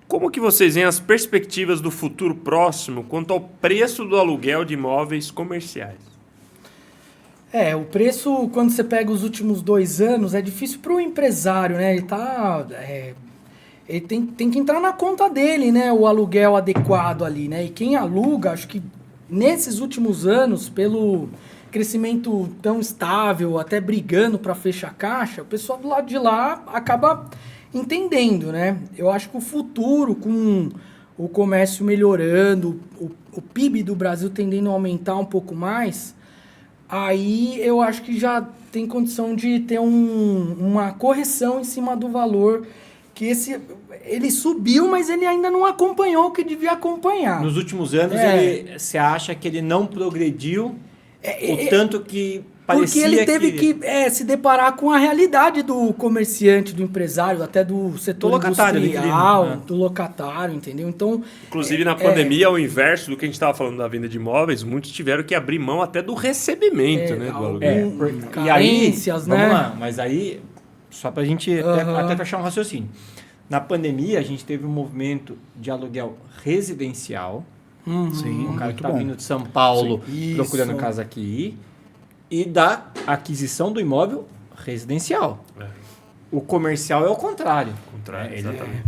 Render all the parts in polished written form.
Como que vocês veem as perspectivas do futuro próximo quanto ao preço do aluguel de imóveis comerciais? O preço, quando você pega os últimos 2 anos, é difícil para o empresário, né? Ele tem que entrar na conta dele, né? O aluguel adequado ali, né? E quem aluga, acho que nesses últimos anos, pelo crescimento tão estável, até brigando para fechar a caixa, o pessoal do lado de lá acaba entendendo, né? Eu acho que o futuro, com o comércio melhorando, o PIB do Brasil tendendo a aumentar um pouco mais, aí eu acho que já tem condição de ter uma correção em cima do valor, que ele subiu, mas ele ainda não acompanhou o que devia acompanhar. Nos últimos anos, você acha que ele não progrediu o tanto que parecia. Porque ele teve que se deparar com a realidade do comerciante, do empresário, até do setor industrial, do locatário, entendeu? Então, inclusive, na pandemia, ao inverso do que a gente estava falando da venda de imóveis, muitos tiveram que abrir mão até do recebimento, né, do aluguel. Carências, né? Vamos lá, mas aí, só para a gente até fechar um raciocínio. Na pandemia, a gente teve um movimento de aluguel residencial. Sim, o cara que está vindo de São Paulo procurando casa aqui. E da aquisição do imóvel residencial. O comercial é o contrário. Exatamente.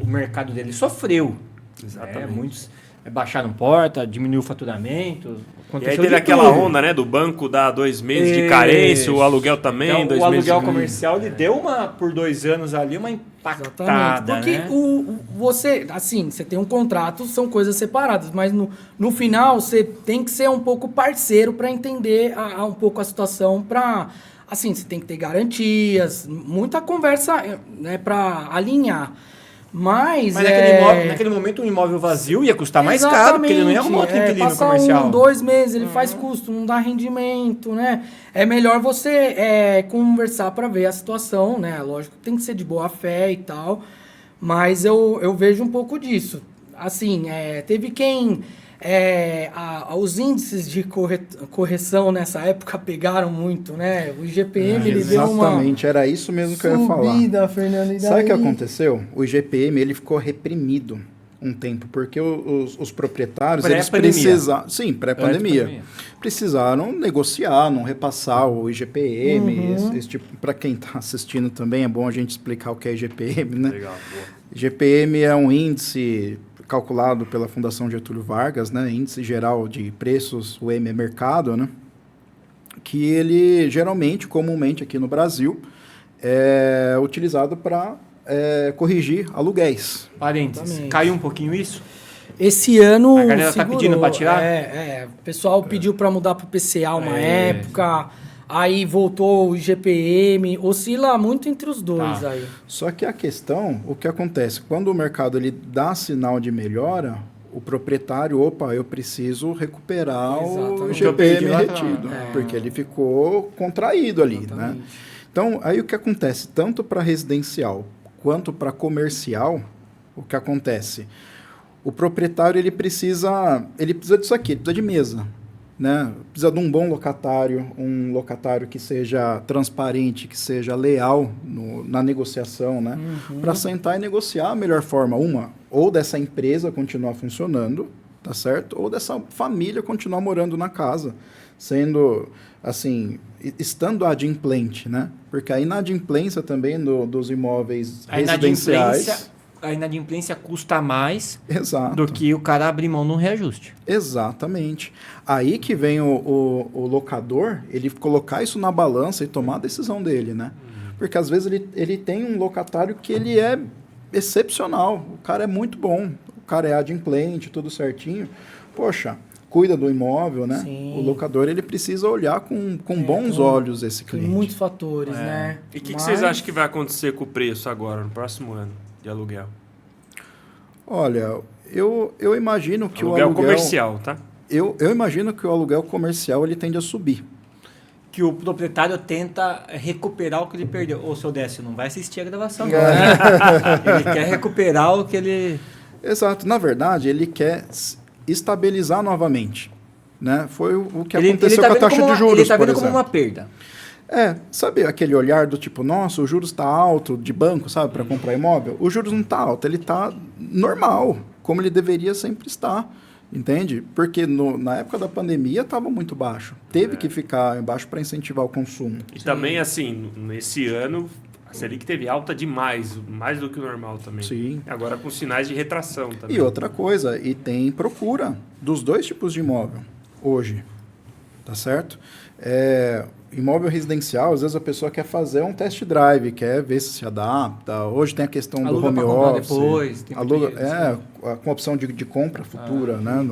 O mercado dele sofreu. Exatamente. Muitos baixaram porta, diminuiu o faturamento. E aí teve aquela onda, né, do banco dar 2 meses de carência, o aluguel também, então, 2 meses. O meses aluguel comercial, ele deu por 2 anos ali uma impactada. Porque você tem um contrato, são coisas separadas, mas no final você tem que ser um pouco parceiro para entender um pouco a situação, você tem que ter garantias, muita conversa, né, para alinhar. Mas naquele momento um imóvel vazio ia custar mais caro, porque ele não ia arrumar outro inquilino comercial. 2 meses, ele faz custo, não dá rendimento, né? É melhor você conversar para ver a situação, né? Lógico que tem que ser de boa fé e tal, mas eu vejo um pouco disso. Assim, teve quem... os índices de correção nessa época pegaram muito, né? O IGPM ele deu uma... Exatamente, era isso mesmo que eu ia falar. Fernando. Sabe o que aconteceu? O IGPM ele ficou reprimido um tempo, porque os proprietários eles precisaram... Sim, pré-pandemia. Precisaram negociar, não repassar o IGPM. Esse tipo, para quem está assistindo também, é bom a gente explicar o que é IGPM, né? Legal, boa. IGPM é um índice calculado pela Fundação Getúlio Vargas, né, Índice Geral de Preços, o M é mercado, né, que ele geralmente, comumente aqui no Brasil, é utilizado para corrigir aluguéis. Parênteses, Exatamente. Caiu um pouquinho isso? Esse ano a galera está pedindo para tirar? O pessoal pediu para mudar para o PCA uma época... Aí voltou o IGPM, oscila muito entre os dois aí. Só que a questão, o que acontece? Quando o mercado ele dá sinal de melhora, o proprietário, eu preciso recuperar o IGPM retido, porque ele ficou contraído ali, né? Então, aí o que acontece? Tanto para residencial quanto para comercial, o que acontece? O proprietário ele precisa disso aqui, ele precisa de mesa. Né? Precisa de um bom locatário, um locatário que seja transparente, que seja leal na negociação, né? Para sentar e negociar a melhor forma. Ou dessa empresa continuar funcionando, tá certo? Ou dessa família continuar morando na casa, sendo, assim, estando adimplente, né? Porque a inadimplência também dos imóveis residenciais... A inadimplência custa mais Exato. do que o cara abrir mão num reajuste. Exatamente. Aí que vem o locador, ele colocar isso na balança e tomar a decisão dele, né? Porque às vezes ele tem um locatário que ele é excepcional, o cara é muito bom, o cara é adimplente, tudo certinho. Poxa, cuida do imóvel, né? Sim. O locador ele precisa olhar com bons olhos esse cliente. Tem muitos fatores, né? E o que vocês acham que vai acontecer com o preço agora, no próximo ano? De aluguel. Olha, eu imagino que aluguel comercial, tá? Eu imagino que o aluguel comercial ele tende a subir. Que o proprietário tenta recuperar o que ele perdeu. Ô, seu Décio, não vai assistir a gravação, não. Ele quer recuperar o que ele... Exato. Na verdade, ele quer estabilizar novamente. Né? Foi o que aconteceu com a taxa de juros, ele está vendo por como exemplo. uma perda. Sabe aquele olhar do tipo, nossa, o juros está alto de banco, sabe, para comprar imóvel? O juros não está alto, ele está normal, como ele deveria sempre estar, entende? Porque na época da pandemia estava muito baixo, teve que ficar baixo para incentivar o consumo. E também, assim, nesse ano, a Selic teve alta demais, mais do que o normal também. Sim. Agora com sinais de retração também. E outra coisa, e tem procura dos dois tipos de imóvel hoje, tá certo? Imóvel residencial, às vezes a pessoa quer fazer um test drive, quer ver se adapta. Hoje tem a questão do home office. Depois, tem com opção de compra futura, né?